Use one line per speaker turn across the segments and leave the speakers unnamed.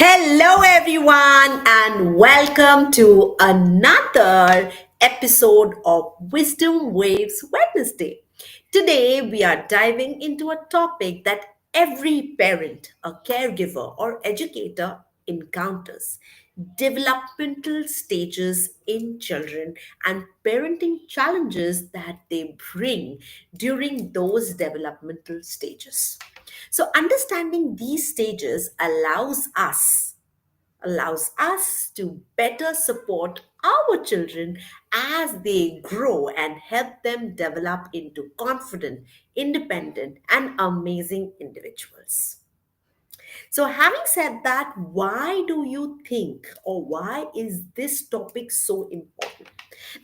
Hello, everyone, and welcome to another episode of Wisdom Waves Wednesday. Today, we are diving into a topic that every parent, a caregiver, or educator encounters: developmental stages in children and parenting challenges that they bring during those developmental stages. So, understanding these stages allows us to better support our children as they grow and help them develop into confident, independent, and amazing individuals. So, having said that, why do you think, or why is this topic so important?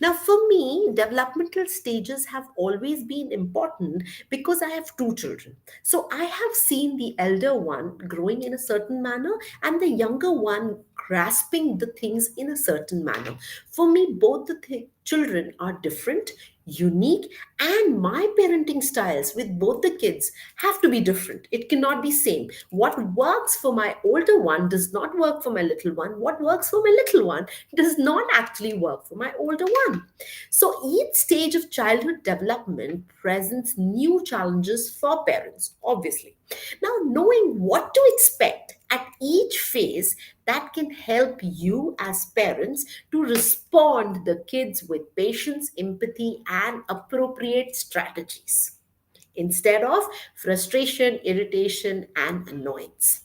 Now, for me, developmental stages have always been important because I have two children. So, I have seen the elder one growing in a certain manner and the younger one grasping the things in a certain manner. For me, both the children are different, unique, and my parenting styles with both the kids have to be different. It cannot be same. What works for my older one does not work for my little one. What works for my little one does not actually work for my older one. So each stage of childhood development presents new challenges for parents, obviously. Now, knowing what to expect at each phase, that can help you as parents to respond the kids with patience, empathy, and appropriate strategies instead of frustration, irritation, and annoyance.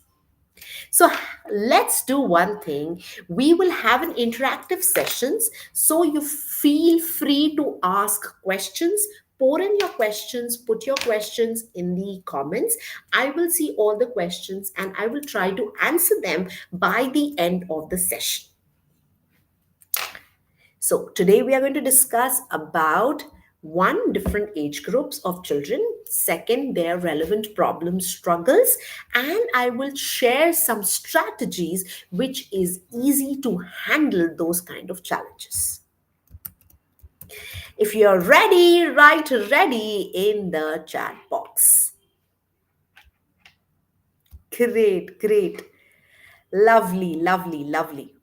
So let's do one thing. We will have an interactive sessions, so you feel free to ask questions. Pour in your questions, put your questions in the comments. I will see all the questions and I will try to answer them by the end of the session. So today we are going to discuss about one, different age groups of children, second, their relevant problem struggles, and I will share some strategies which is easy to handle those kind of challenges. If you're ready, write ready in the chat box. Great, great. Lovely, lovely, lovely.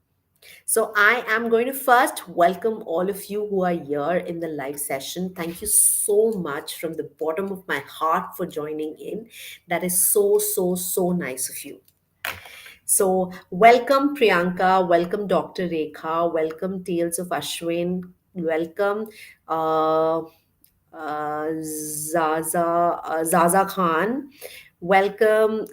So, I am going to first welcome all of you who are here in the live session. Thank you so much from the bottom of my heart for joining in. That is so, so, so nice of you. So, welcome Priyanka, welcome Dr. Rekha, welcome Tales of Ashwin, welcome uh, Zaza Khan. Welcome,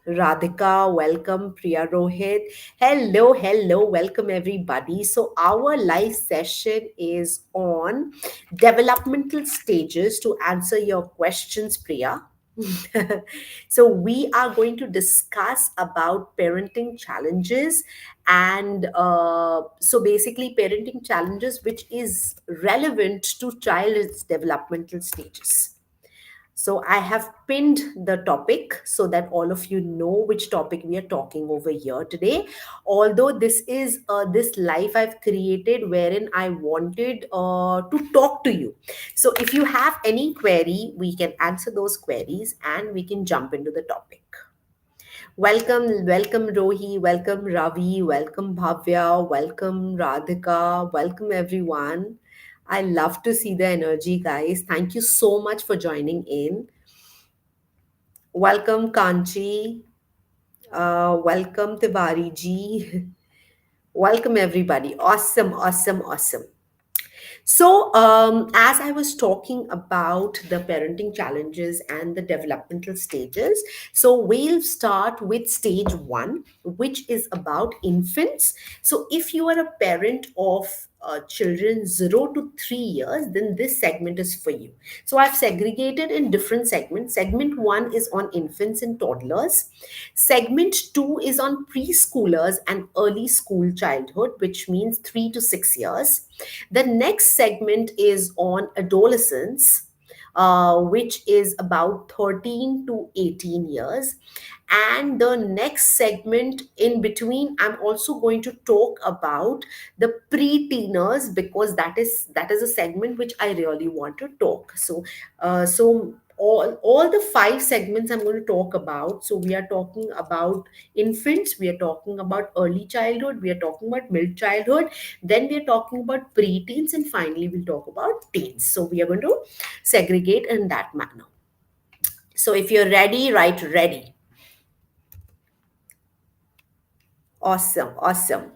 Radhika. Welcome, Priya Rohit. Hello, hello. Welcome, everybody. So, our live session is on developmental stages to answer your questions, Priya. So we are going to discuss about parenting challenges and so basically parenting challenges which is relevant to child's developmental stages. So I have pinned the topic so that all of you know which topic we are talking over here today. Although this is this life I've created wherein I wanted to talk to you. So if you have any query, we can answer those queries and we can jump into the topic. Welcome, welcome Rohi, welcome Ravi, welcome Bhavya, welcome Radhika, welcome everyone. I love to see the energy, guys. Thank you so much for joining in. Welcome, Kanchi. Welcome, Tiwari ji. Welcome, everybody. Awesome, awesome, awesome. So, as I was talking about the parenting challenges and the developmental stages, so we'll start with stage one, which is about infants. So, if you are a parent of children 0 to 3 years, then this segment is for you. So, I've segregated in different segments. Segment one is on infants and toddlers. Segment two is on preschoolers and early school childhood, which means 3 to 6 years. The next segment is on adolescence, which is about 13 to 18 years. And the next segment in between, I'm also going to talk about the pre-teeners because that is a segment which I really want to talk. So all the five segments I'm going to talk about. So we are talking about infants, we are talking about early childhood, we are talking about middle childhood, then we are talking about preteens, and finally we'll talk about teens. So we are going to segregate in that manner. So if you're ready, write ready. Awesome, awesome.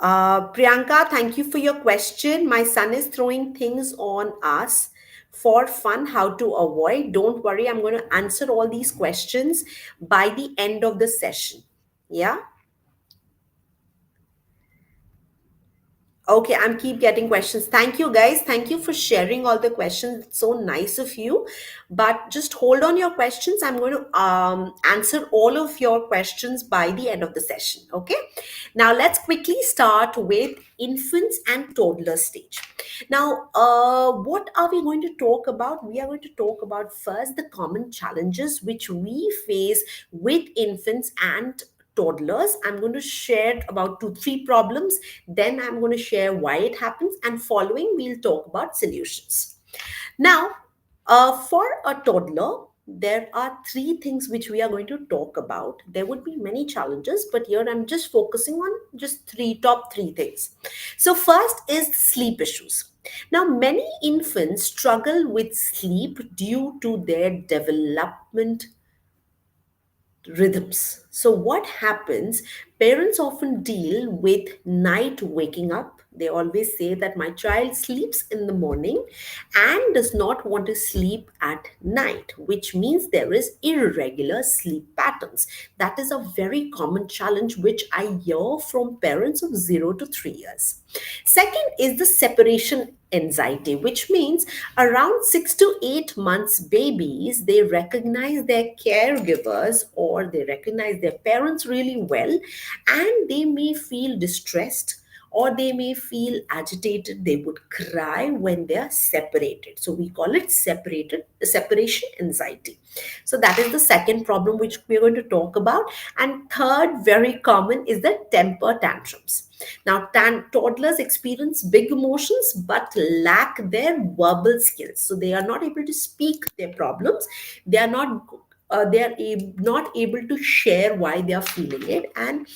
Priyanka, thank you for your question. My son is throwing things on us for fun, how to avoid. Don't worry, I'm going to answer all these questions by the end of the session. Yeah. Okay, I'm keep getting questions. Thank you guys. Thank you for sharing all the questions. It's so nice of you. But just hold on your questions. I'm going to answer all of your questions by the end of the session. Okay. Now let's quickly start with infants and toddler stage. Now, what are we going to talk about? We are going to talk about first the common challenges which we face with infants and toddlers. I'm going to share about two, three problems. Then I'm going to share why it happens. And following, we'll talk about solutions. Now, for a toddler, there are three things which we are going to talk about. There would be many challenges, but here I'm just focusing on just top three things. So, first is sleep issues. Now, many infants struggle with sleep due to their development rhythms. So, what happens? Parents often deal with night waking up. They always say that my child sleeps in the morning and does not want to sleep at night, which means there is irregular sleep patterns. That is a very common challenge which I hear from parents of 0 to 3 years. Second is the separation anxiety, which means around 6 to 8 months babies, they recognize their caregivers or they recognize their parents really well, and they may feel distressed or they may feel agitated. They would cry when they are separated. So we call it separation anxiety. So that is the second problem which we are going to talk about. And third, very common, is the temper tantrums. Now, toddlers experience big emotions but lack their verbal skills. So they are not able to speak their problems. They are not not able to share why they are feeling it, and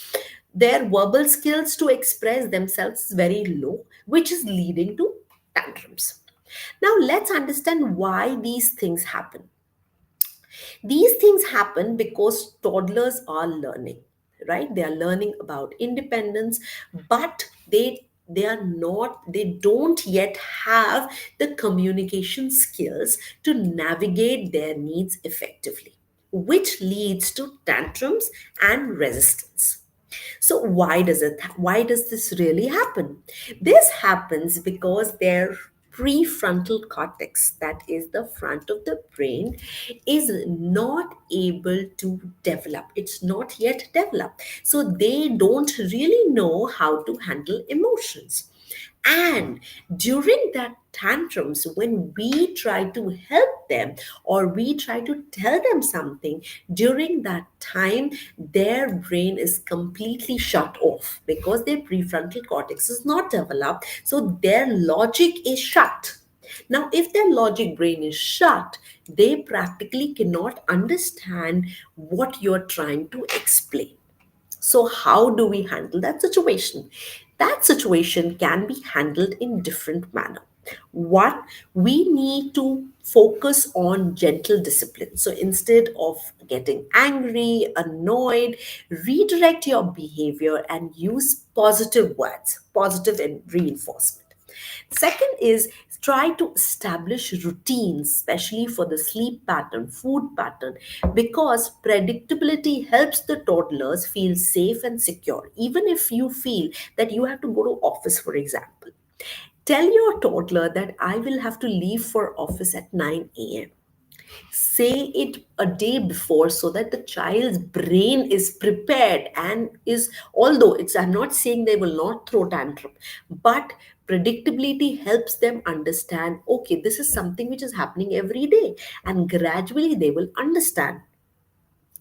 their verbal skills to express themselves is very low, which is leading to tantrums. Now, let's understand why these things happen. These things happen because toddlers are learning, right? They are learning about independence, but they don't yet have the communication skills to navigate their needs effectively, which leads to tantrums and resistance. So why does this really happen? This happens because their prefrontal cortex, that is the front of the brain, is not able to develop. It's not yet developed. So they don't really know how to handle emotions. And during that tantrums, when we try to help them or we try to tell them something, during that time, their brain is completely shut off because their prefrontal cortex is not developed. So their logic is shut. Now, if their logic brain is shut, they practically cannot understand what you're trying to explain. So, how do we handle that situation? That situation can be handled in different manner. One, we need to focus on gentle discipline. So instead of getting angry, annoyed, redirect your behavior and use positive words, positive and reinforcement. Second is try to establish routines, especially for the sleep pattern, food pattern, because predictability helps the toddlers feel safe and secure. Even if you feel that you have to go to office, for example, tell your toddler that I will have to leave for office at 9 a.m. Say it a day before so that the child's brain is prepared and is, although it's, I'm not saying they will not throw tantrum, but predictability helps them understand, okay, this is something which is happening every day, and gradually they will understand,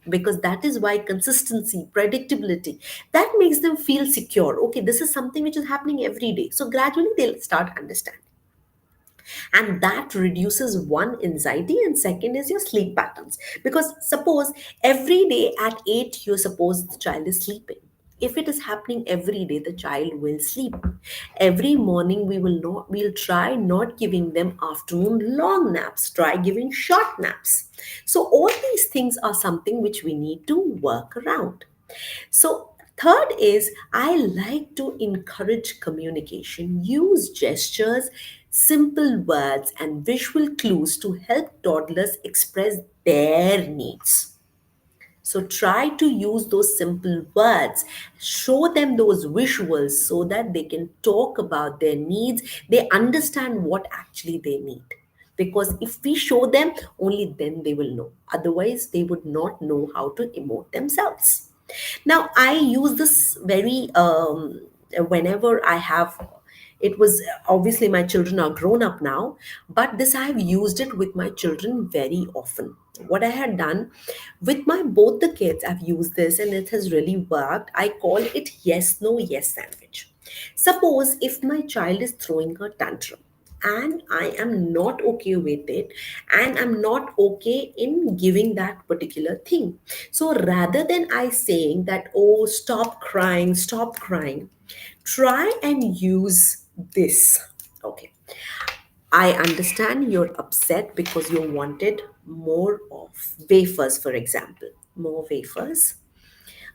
because that is why consistency, predictability, that makes them feel secure. Okay, this is something which is happening every day, so gradually they'll start understanding. And that reduces one, anxiety, and second is your sleep patterns. Because suppose every day at 8 you suppose the child is sleeping. If it is happening every day, the child will sleep. Every morning we'll try not giving them afternoon long naps, try giving short naps. So all these things are something which we need to work around. So, third is I like to encourage communication. Use gestures, simple words, and visual clues to help toddlers express their needs. So try to use those simple words, show them those visuals so that they can talk about their needs, they understand what actually they need. Because if we show them, only then they will know. Otherwise, they would not know how to emote themselves. Now, I use this very whenever I have. It was obviously my children are grown up now, but this I have used it with my children very often. What I had done with my both the kids, I've used this and it has really worked. I call it yes, no, yes sandwich. Suppose if my child is throwing a tantrum and I am not okay with it and I'm not okay in giving that particular thing. So rather than I saying that, oh, stop crying, try and use this. Okay, I understand you're upset because you wanted more of wafers, for example. More wafers.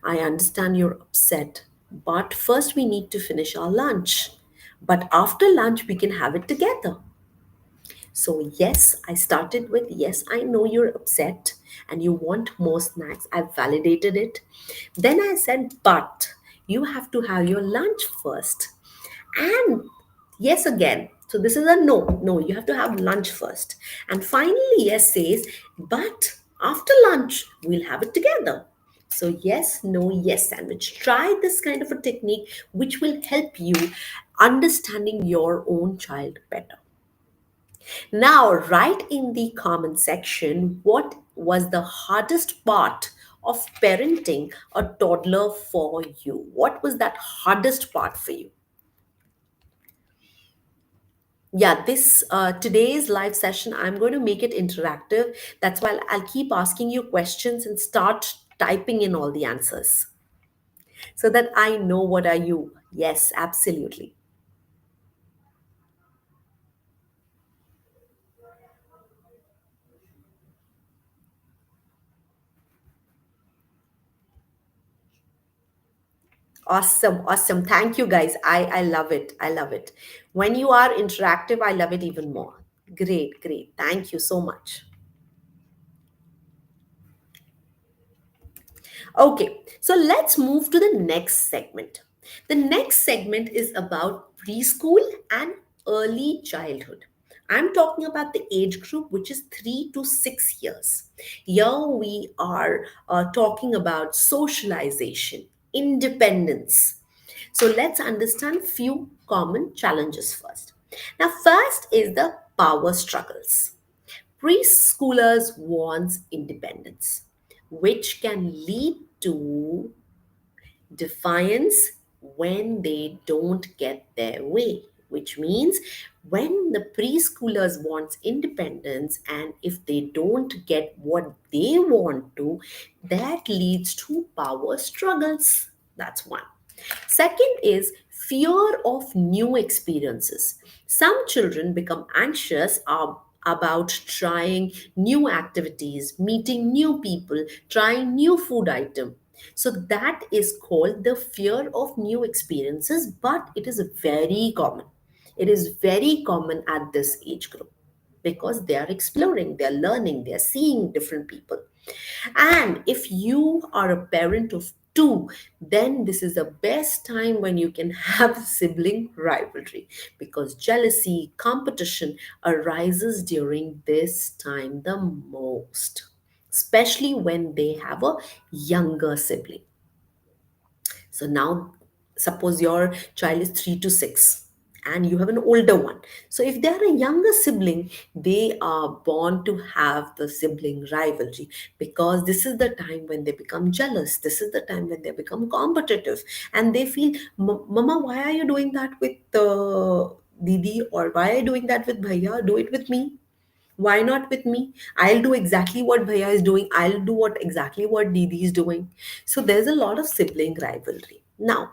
I understand you're upset, but first we need to finish our lunch. But after lunch, we can have it together. So, yes, I started with yes, I know you're upset and you want more snacks. I've validated it. Then I said, but you have to have your lunch first. And yes, again. So, this is a no. No, you have to have lunch first. And finally, yes says, but after lunch, we'll have it together. So, yes, no, yes sandwich. Try this kind of a technique which will help you understanding your own child better. Now, write in the comment section what was the hardest part of parenting a toddler for you? What was that hardest part for you? Yeah, this today's live session, I'm going to make it interactive. That's why I'll keep asking you questions and start typing in all the answers so that I know what are you. Yes, absolutely. Awesome, awesome. Thank you guys. I love it. I love it. When you are interactive, I love it even more. Great, great. Thank you so much. Okay, so let's move to the next segment. The next segment is about preschool and early childhood. I'm talking about the age group which is 3 to 6 years. Here we are talking about socialization, independence. So let's understand few common challenges first. Now, first is the power struggles. Preschoolers want independence, which can lead to defiance when they don't get their way, which means when the preschoolers want independence and if they don't get what they want to, that leads to power struggles. That's one. Second is fear of new experiences. Some children become anxious about trying new activities, meeting new people, trying new food item. So that is called the fear of new experiences, but it is very common. It is very common at this age group because they are exploring, they are learning, they are seeing different people. And if you are a parent of two, then this is the best time when you can have sibling rivalry because jealousy, competition arises during this time the most, especially when they have a younger sibling. So now, suppose your child is 3 to 6 and you have an older one. So if they're a younger sibling, they are born to have the sibling rivalry because this is the time when they become jealous. This is the time when they become competitive and they feel, Mama, why are you doing that with Didi, or why are you doing that with Bhaiya? Do it with me. Why not with me? I'll do exactly what Bhaiya is doing. I'll do what exactly what Didi is doing. So there's a lot of sibling rivalry. Now,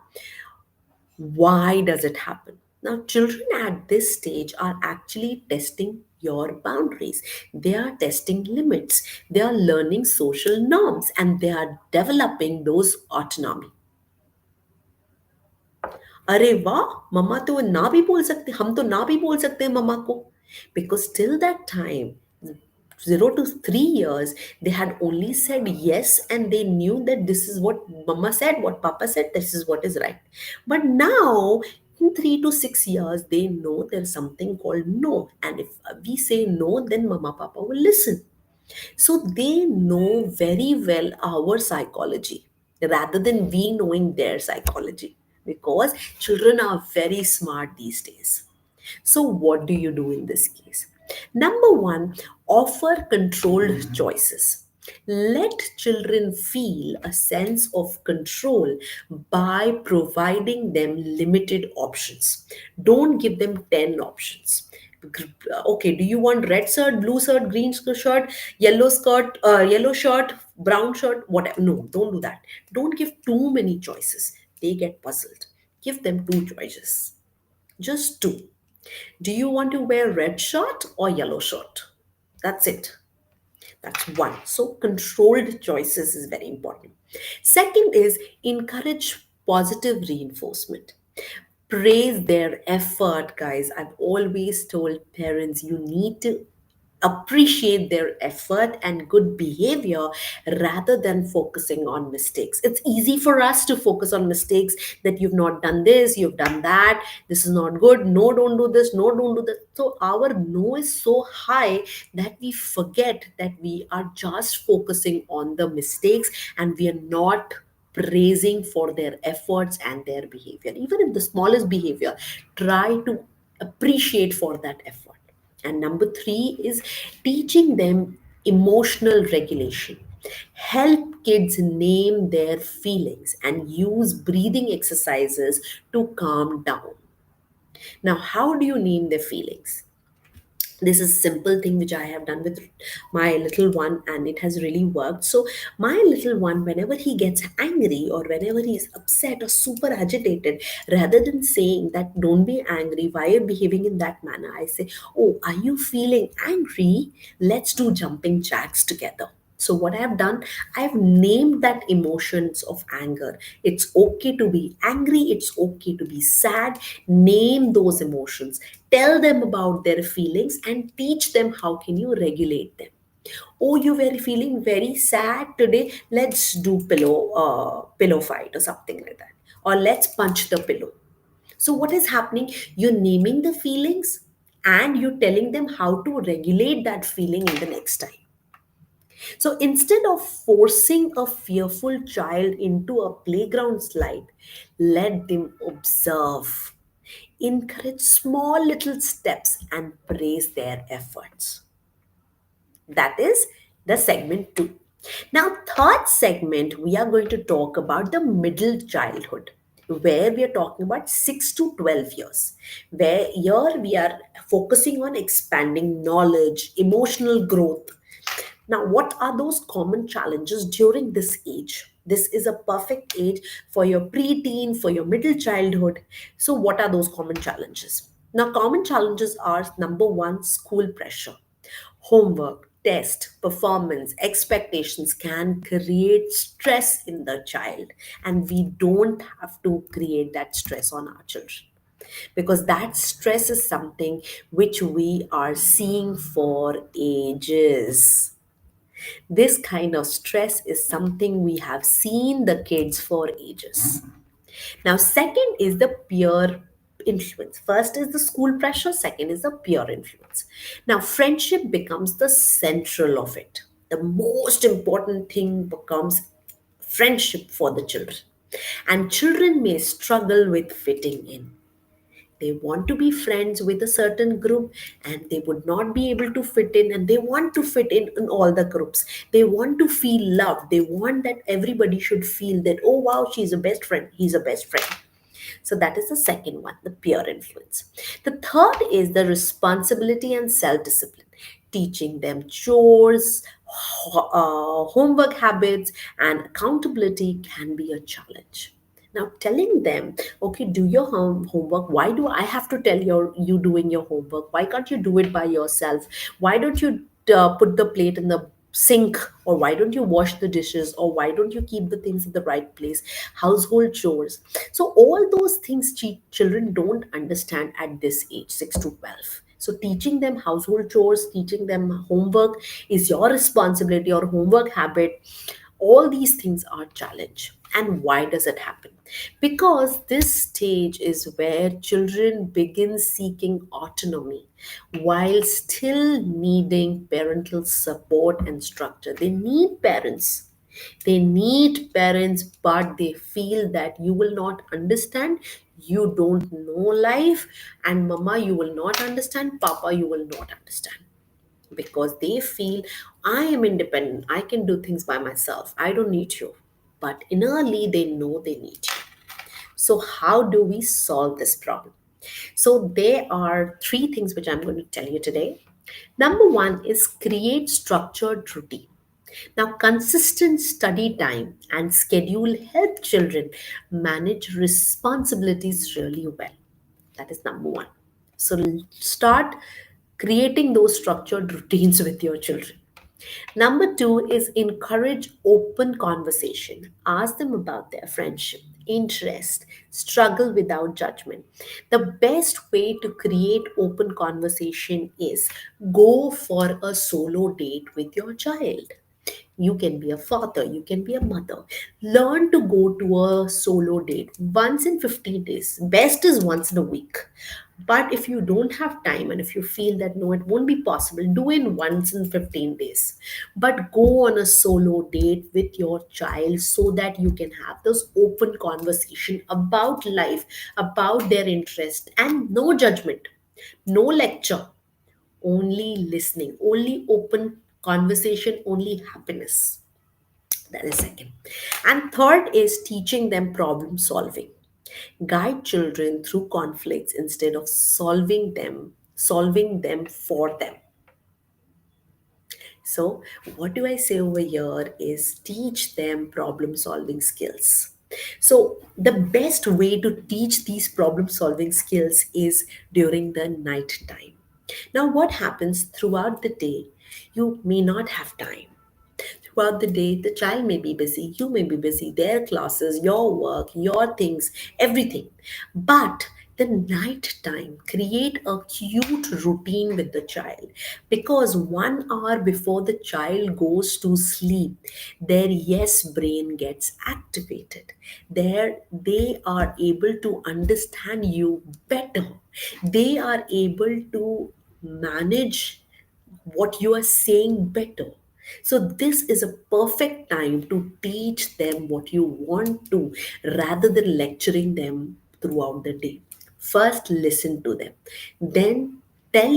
why does it happen? Now, children at this stage are actually testing your boundaries. They are testing limits. They are learning social norms and they are developing those autonomy. अरे वाह, मम्मा तो ना भी बोल सकते, हम तो ना भी बोल सकते हैं मम्मा को. Because till that time, 0 to 3 years, they had only said yes and they knew that this is what mama said, what papa said, this is what is right. But now, in 3 to 6 years, they know there's something called no. And if we say no, then mama papa will listen. So they know very well our psychology rather than we knowing their psychology, because children are very smart these days. So, what do you do in this case? Number one, offer controlled choices. Let children feel a sense of control by providing them limited options. Don't give them 10 options. Okay, do you want red shirt, blue shirt, green shirt, yellow shirt, brown shirt, whatever? No, don't do that. Don't give too many choices. They get puzzled. Give them two choices, just two. Do you want to wear red shirt or yellow shirt? That's it. That's one. So controlled choices is very important. Second is encourage positive reinforcement. Praise their effort, guys. I've always told parents you need to appreciate their effort and good behavior rather than focusing on mistakes. It's easy for us to focus on mistakes, that you've not done this, you've done that, this is not good, no, don't do this, no, don't do that. So our no is so high that we forget that we are just focusing on the mistakes and we are not praising for their efforts and their behavior. Even if the smallest behavior, try to appreciate for that effort. And number three is teaching them emotional regulation. Help kids name their feelings and use breathing exercises to calm down. Now, how do you name their feelings? This is a simple thing which I have done with my little one and it has really worked. So my little one, whenever he gets angry or whenever he's upset or super agitated, rather than saying that don't be angry, why are you behaving in that manner, I say, oh, are you feeling angry? Let's do jumping jacks together. So what I have done, I have named that emotions of anger. It's okay to be angry. It's okay to be sad. Name those emotions. Tell them about their feelings and teach them how can you regulate them. Oh, you very feeling very sad today. Let's do pillow fight or something like that. Or let's punch the pillow. So what is happening? You're naming the feelings and you're telling them how to regulate that feeling in the next time. So instead of forcing a fearful child into a playground slide, let them observe. Encourage small little steps and praise their efforts. That is the segment two. Now, third segment, we are going to talk about the middle childhood, where we are talking about 6 to 12 years, where here we are focusing on expanding knowledge, emotional growth. Now, what are those common challenges during this age? This is a perfect age for your preteen, for your middle childhood. So, what are those common challenges? Now, common challenges are number one, school pressure. Homework, test, performance, expectations can create stress in the child, and we don't have to create that stress on our children, because that stress is something which we are seeing for ages. This kind of stress is something we have seen the kids for ages. Now, second is the peer influence. First is the school pressure, second is the peer influence. Now, friendship becomes the central of it. The most important thing becomes friendship for the children. And children may struggle with fitting in. They want to be friends with a certain group and they would not be able to fit in, and they want to fit in all the groups. They want to feel loved. They want that everybody should feel that, oh wow, she's a best friend, he's a best friend. So that is the second one, the peer influence. The third is the responsibility and self discipline. Teaching them chores, homework habits, and accountability can be a challenge. Now, telling them, okay, do your homework. Why do I have to tell you doing your homework? Why can't you do it by yourself? Why don't you put the plate in the sink, or why don't you wash the dishes, or why don't you keep the things in the right place? Household chores. So all those things children don't understand at this age, 6 to 12. So teaching them household chores, teaching them homework is your responsibility, or homework habit, all these things are challenge. And why does it happen? Because this stage is where children begin seeking autonomy while still needing parental support and structure. They need parents, but they feel that you will not understand, you don't know life, and mama, you will not understand, papa, you will not understand, because they feel I am independent, I can do things by myself, I don't need you. But innerly, they know they need you. So, how do we solve this problem? So, there are three things which I'm going to tell you today. Number one is create structured routine. Now, consistent study time and schedule help children manage responsibilities really well. That is number one. So, start creating those structured routines with your children. Number two is encourage open conversation. Ask them about their friendship, interest, struggle without judgment. The best way to create open conversation is go for a solo date with your child. You can be a father, you can be a mother. Learn to go to a solo date once in 15 days. Best is once in a week. But if you don't have time, and if you feel that no, it won't be possible, do it once in 15 days. But go on a solo date with your child so that you can have those open conversation about life, about their interest, and no judgment, no lecture, only listening, only open conversation, only happiness. That is second. And third is teaching them problem solving. Guide children through conflicts instead of solving them for them. So, what do I say over here is teach them problem solving skills. So, the best way to teach these problem solving skills is during the night time. Now, what happens throughout the day? You may not have time. Throughout the day, the child may be busy, you may be busy, their classes, your work, your things, everything. But the night time, create a cute routine with the child, because 1 hour before the child goes to sleep, their yes brain gets activated. There, they are able to understand you better. They are able to manage what you are saying better. So, this is a perfect time to teach them what you want to, rather than lecturing them throughout the day. First, listen to them. Then, tell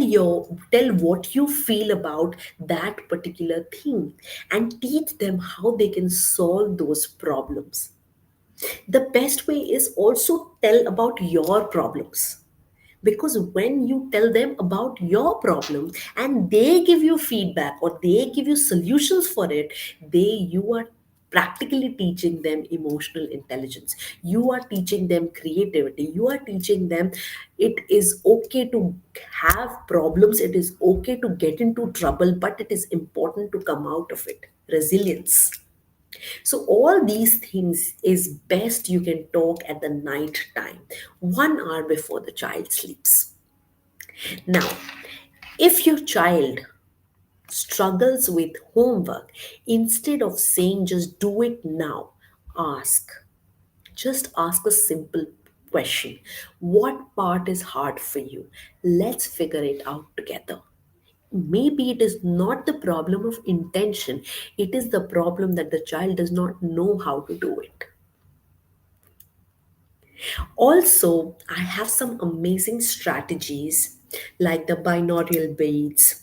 what you feel about that particular thing, and teach them how they can solve those problems. The best way is also tell about your problems, because when you tell them about your problem and they give you feedback or they give you solutions for it, you are practically teaching them emotional intelligence, you are teaching them creativity, you are teaching them it is okay to have problems, it is okay to get into trouble, but it is important to come out of it. Resilience. So all these things is best you can talk at the night time, 1 hour before the child sleeps. Now, if your child struggles with homework, instead of saying just do it now, ask. Just ask a simple question. What part is hard for you? Let's figure it out together. Maybe it is not the problem of intention, it is the problem that the child does not know how to do it. Also, I have some amazing strategies like the binaural beats.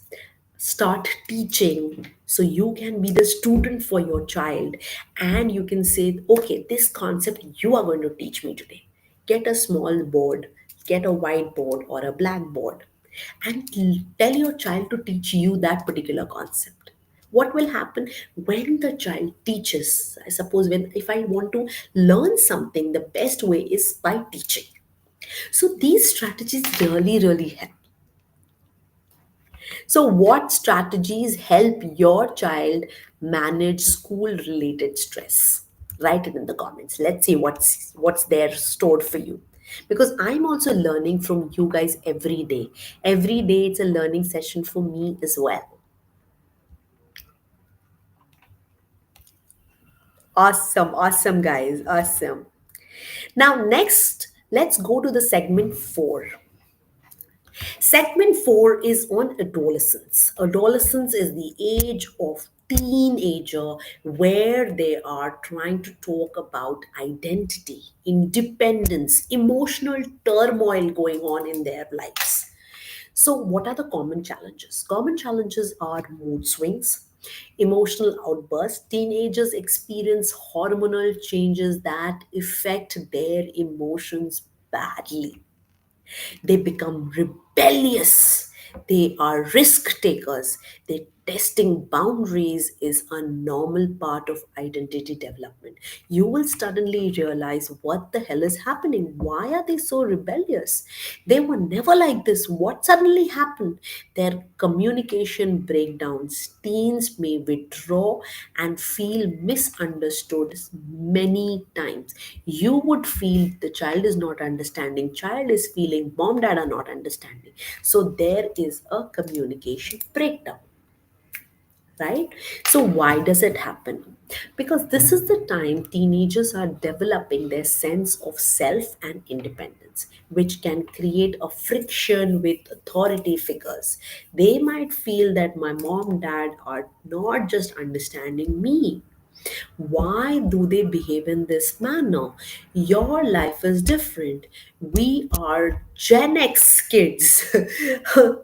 Start teaching so you can be the student for your child, and you can say, okay, this concept you are going to teach me today. Get a small board, get a whiteboard or a blackboard, and tell your child to teach you that particular concept. What will happen when the child teaches? I suppose when if I want to learn something, the best way is by teaching. So these strategies really help. So, what strategies help your child manage school related stress? Write it in the comments. Let's see what's there stored for you. Because I'm also learning from you guys every day. Every day it's a learning session for me as well. Awesome, guys. Awesome. Now, next, let's go to the segment 4. Segment 4 is on adolescence. Adolescence is the age of teenager where they are trying to talk about identity, independence, emotional turmoil going on in their lives. So, what are the common challenges? Common challenges are mood swings, emotional outbursts. Teenagers experience hormonal changes that affect their emotions badly. They become rebellious. They are risk takers. They testing boundaries is a normal part of identity development. You will suddenly realize what the hell is happening. Why are they so rebellious? They were never like this. What suddenly happened? Their communication breakdowns. Teens may withdraw and feel misunderstood many times. You would feel the child is not understanding, child is feeling mom dad are not understanding. So there is a communication breakdown, right? So why does it happen? Because this is the time teenagers are developing their sense of self and independence, which can create a friction with authority figures. They might feel that my mom dad are not just understanding me. Why do they behave in this manner? Your life is different. We are Gen X kids.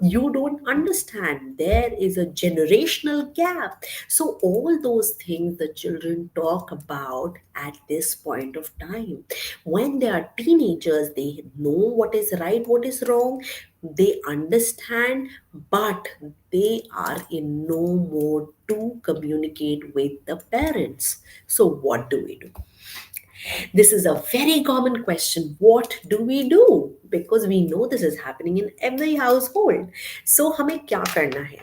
You don't understand. There is a generational gap. So, all those things the children talk about at this point of time. When they are teenagers, they know what is right, what is wrong, they understand, but they are in no mode to communicate with the parents. So, what do we do? This is a very common question. What do we do? Because we know this is happening in every household. So, हमें क्या करना है?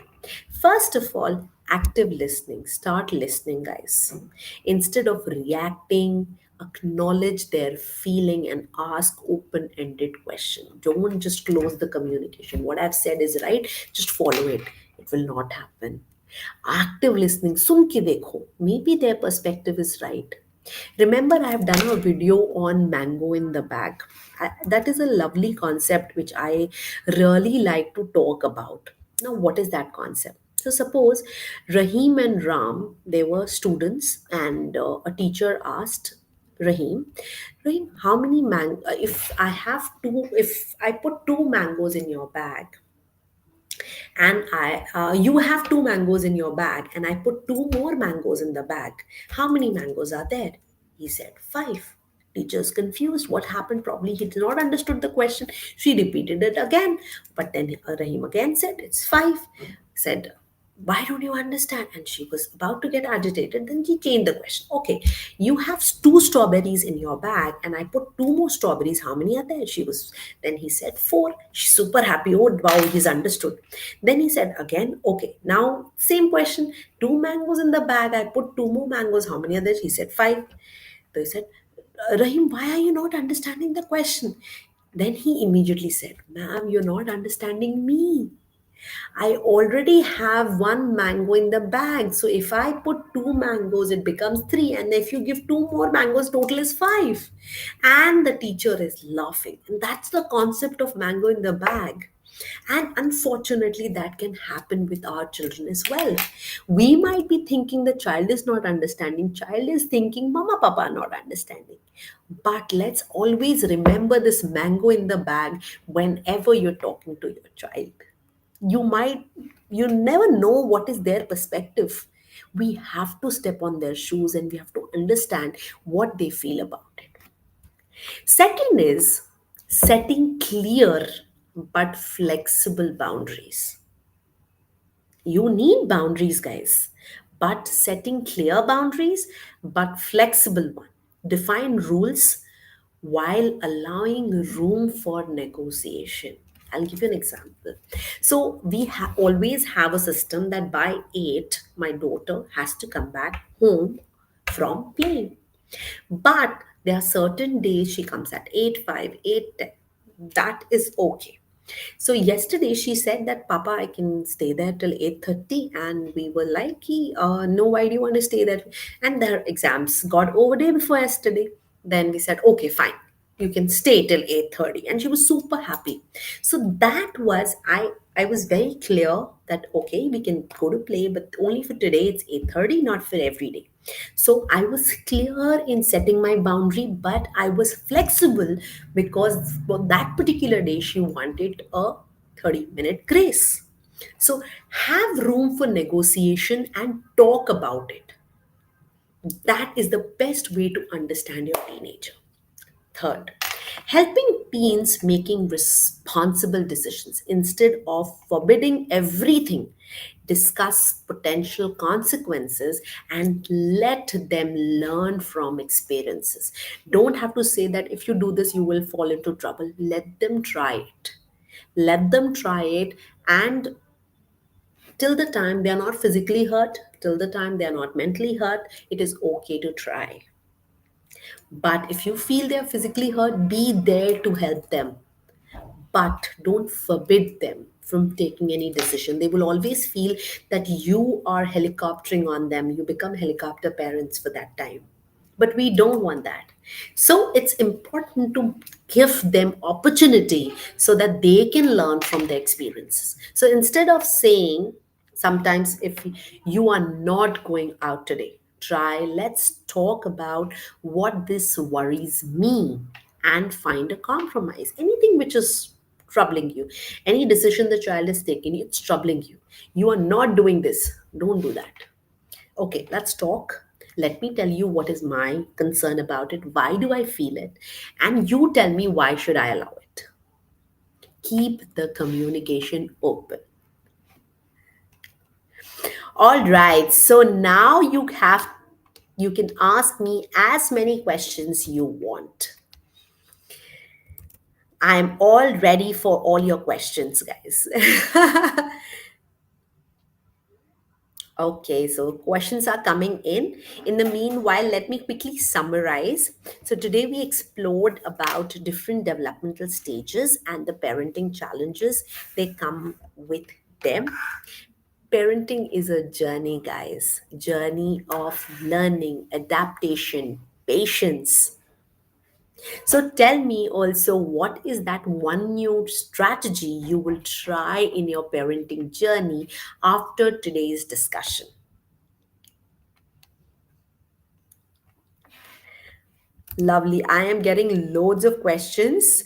First of all, active listening. Start listening, guys. Instead of reacting, acknowledge their feeling and ask open-ended question. Don't just close the communication. What I've said is right. Just follow it. It will not happen. Active listening. सुन के देखो. Maybe their perspective is right. Remember, I have done a video on mango in the bag. That is a lovely concept which I really like to talk about. Now, what is that concept? So, suppose Rahim and Ram, they were students, and a teacher asked Rahim, how many if I have two, if I put two mangoes in your bag, and you have two mangoes in your bag, and I put two more mangoes in the bag. How many mangoes are there? He said, five. Teacher's confused. What happened? Probably he did not understood the question. She repeated it again. But then Rahim again said, it's five. Said, why don't you understand? And she was about to get agitated. Then she changed the question. Okay, you have two strawberries in your bag, and I put two more strawberries. How many are there? She was, then he said four. She's super happy. Oh, wow, he's understood. Then he said again, okay, now same question. Two mangoes in the bag. I put two more mangoes. How many are there? He said five. They said, Rahim, why are you not understanding the question? Then he immediately said, ma'am, you're not understanding me. I already have one mango in the bag. So if I put two mangoes, it becomes three. And if you give two more mangoes, total is five. And the teacher is laughing. And that's the concept of mango in the bag. And unfortunately, that can happen with our children as well. We might be thinking the child is not understanding, child is thinking mama, papa are not understanding. But let's always remember this mango in the bag whenever you're talking to your child. You might, you never know what is their perspective. We have to step on their shoes and we have to understand what they feel about it. Second is setting clear but flexible boundaries. You need boundaries, guys, but setting clear boundaries but flexible one. Define rules while allowing room for negotiation. I'll give you an example. So we always have a system that by 8 my daughter has to come back home from playing. But there are certain days she comes at 8, 5, 8, 10. That is okay. So yesterday she said that Papa, I can stay there till 8:30, and we were like, no, why do you want to stay there? And their exams got over day before yesterday. Then we said, okay, fine, you can stay till 8:30, and she was super happy. So that was I was very clear that okay, we can go to play, but only for today it's 8:30, not for every day. So I was clear in setting my boundary, but I was flexible because for that particular day she wanted a 30-minute grace. So have room for negotiation and talk about it. That is the best way to understand your teenager. Third, helping teens making responsible decisions instead of forbidding everything. Discuss potential consequences and let them learn from experiences. Don't have to say that if you do this, you will fall into trouble. Let them try it. Let them try it, and till the time they are not physically hurt, till the time they are not mentally hurt, it is okay to try. But if you feel they're physically hurt, be there to help them. But don't forbid them from taking any decision. They will always feel that you are helicoptering on them. You become helicopter parents for that time. But we don't want that. So it's important to give them opportunity so that they can learn from their experiences. So instead of saying, sometimes if you are not going out today, try, let's talk about what this worries me and find a compromise. Anything which is troubling you, any decision the child is taking, it's troubling you. You are not doing this. Don't do that. Okay, let's talk. Let me tell you what is my concern about it. Why do I feel it? And you tell me why should I allow it. Keep the communication open. All right. So now you can ask me as many questions you want. I'm all ready for all your questions, guys. Okay, so questions are coming in. In the meanwhile, let me quickly summarize. So today we explored about different developmental stages and the parenting challenges they come with them. Parenting is a journey, guys. Journey of learning, adaptation, patience. So tell me also, what is that one new strategy you will try in your parenting journey after today's discussion? Lovely. I am getting loads of questions.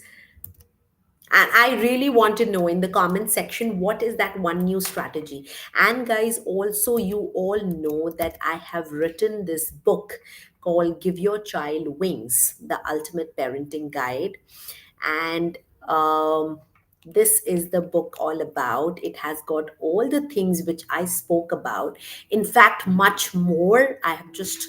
And I really want to know in the comment section what is that one new strategy. And guys, also, you all know that I have written this book called Give Your Child Wings, the Ultimate Parenting Guide. And this is the book all about. It has got all the things which I spoke about. In fact, much more. I have just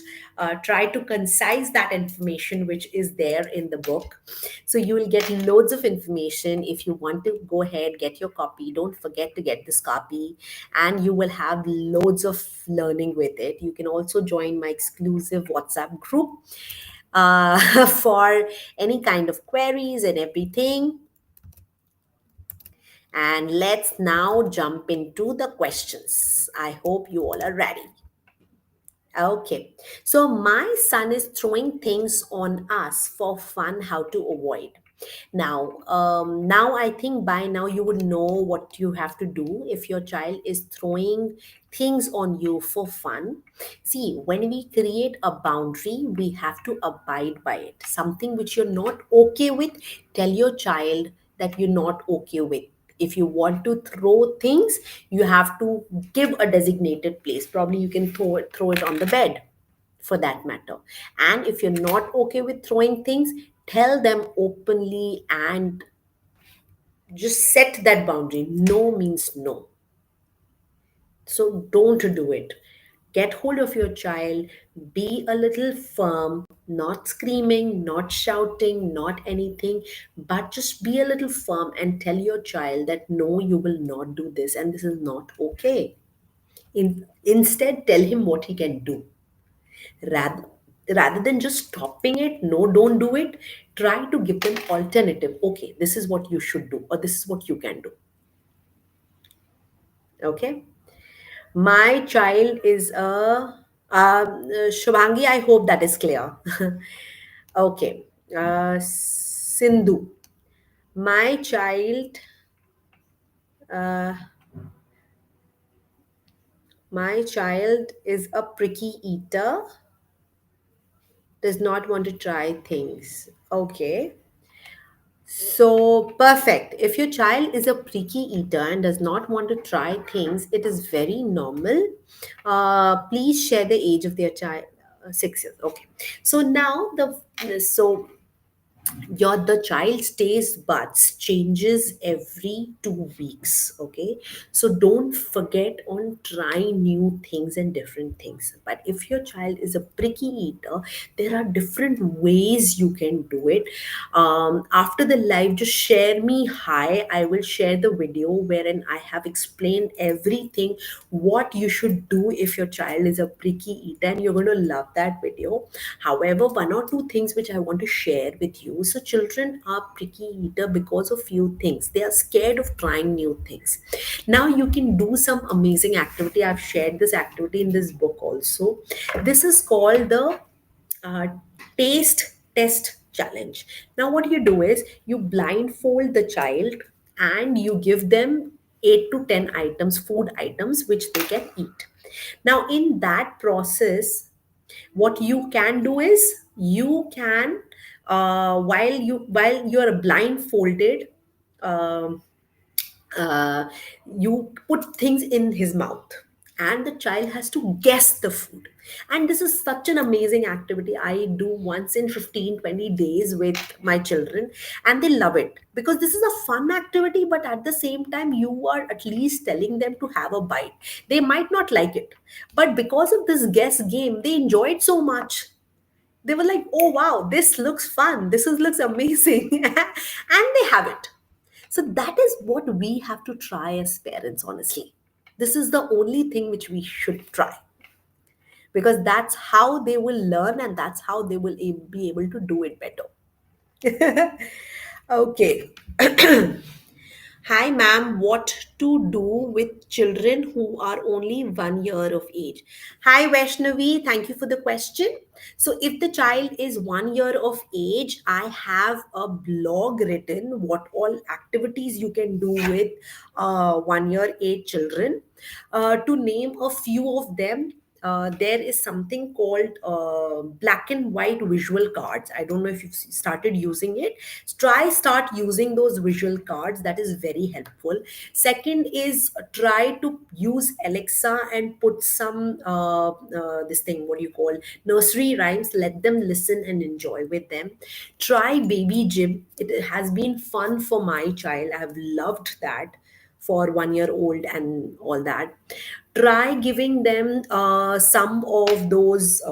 tried to concise that information which is there in the book. So you will get loads of information. If you want to go ahead, get your copy. Don't forget to get this copy, and you will have loads of learning with it. You can also join my exclusive WhatsApp group for any kind of queries and everything. And let's now jump into the questions. I hope you all are ready. Okay, so my son is throwing things on us for fun, how to avoid. Now I think by now you would know what you have to do if your child is throwing things on you for fun. See, when we create a boundary, we have to abide by it. Something which you're not okay with, tell your child that you're not okay with. If you want to throw things, you have to give a designated place. Probably you can throw it on the bed, for that matter. And if you're not okay with throwing things, Tell them openly and just set that boundary. No means no. So don't do it. Get hold of your child, be a little firm, not screaming, not shouting, not anything, but just be a little firm and tell your child that no, you will not do this and this is not okay. Instead, tell him what he can do. Rather, rather than just stopping it, no, don't do it, try to give them alternative. Okay, this is what you should do, or this is what you can do. Okay. My child is a Shubhangi. I hope that is clear. Okay. Sindhu. My child, uh, my child is a pricky eater. Does not want to try things. Okay. So perfect. If your child is a picky eater and does not want to try things, it is very normal. Please share the age of their child. 6 years. Okay. So now so your the child's taste buds changes every 2 weeks. Okay, so don't forget on trying new things and different things. But if your child is a pricky eater, there are different ways you can do it. After the live, just share me hi, I will share the video wherein I have explained everything what you should do if your child is a pricky eater, and you're going to love that video. However, one or two things which I want to share with you. So, children are picky eater because of few things. They are scared of trying new things. Now, you can do some amazing activity. I've shared this activity in this book also. This is called the uh, taste test challenge. Now, what you do is you blindfold the child and you give them 8 to 10 items, food items, which they can eat. Now, in that process, what you can do is you can while you're blindfolded, um, uh, you put things in his mouth and the child has to guess the food. And this is such an amazing activity I do once in 15-20 days with my children, and they love it because this is a fun activity, but at the same time you are at least telling them to have a bite. They might not like it, but because of this guess game they enjoy it so much. They were like, oh wow, this looks fun, looks amazing. And they have it. So that is what we have to try as parents, honestly. This is the only thing which we should try, because that's how they will learn and that's how they will be able to do it better. Okay. Hi, ma'am. What to do with children who are only 1 year of age? Hi, Vaishnavi. Thank you for the question. So, if the child is 1 year of age, I have a blog written what all activities you can do with 1 year age children. To name a few of them, there is something called black and white visual cards. I don't know if you've started using it. Start using those visual cards. That is very helpful. Second is try to use Alexa and put some this thing, what do you call, nursery rhymes. Let them listen and enjoy with them. Try baby gym. It has been fun for my child. I have loved that for 1 year old and all that. Try giving them some of those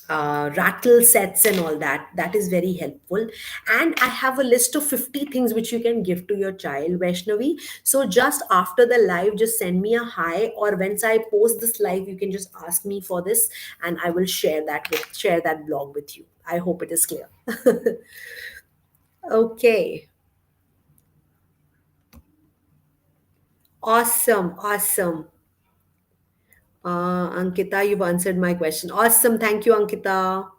rattle sets and all that. That is very helpful. And I have a list of 50 things which you can give to your child, Vaishnavi. So just after the live, just send me a hi, or once I post this live, you can just ask me for this and I will share that blog with you. I hope it is clear. Okay. Awesome. Ankita, you've answered my question. Awesome. Thank you, Ankita.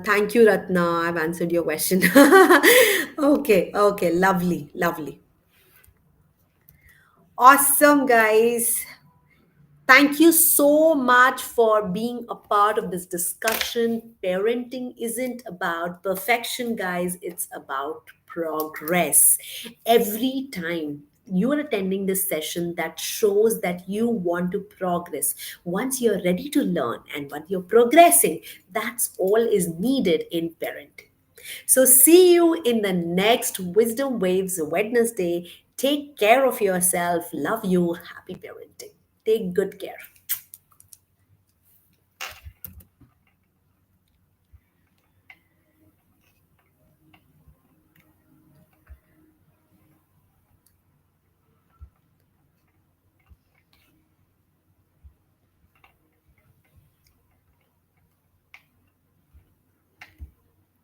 Thank you, Ratna. I've answered your question. Okay. Lovely. Awesome, guys. Thank you so much for being a part of this discussion. Parenting isn't about perfection, guys, it's about progress. Every time you are attending this session, that shows that you want to progress. Once you're ready to learn and once you're progressing, that's all is needed in parenting. So, see you in the next Wisdom Waves Wednesday. Take care of yourself. Love you. Happy parenting. Take good care.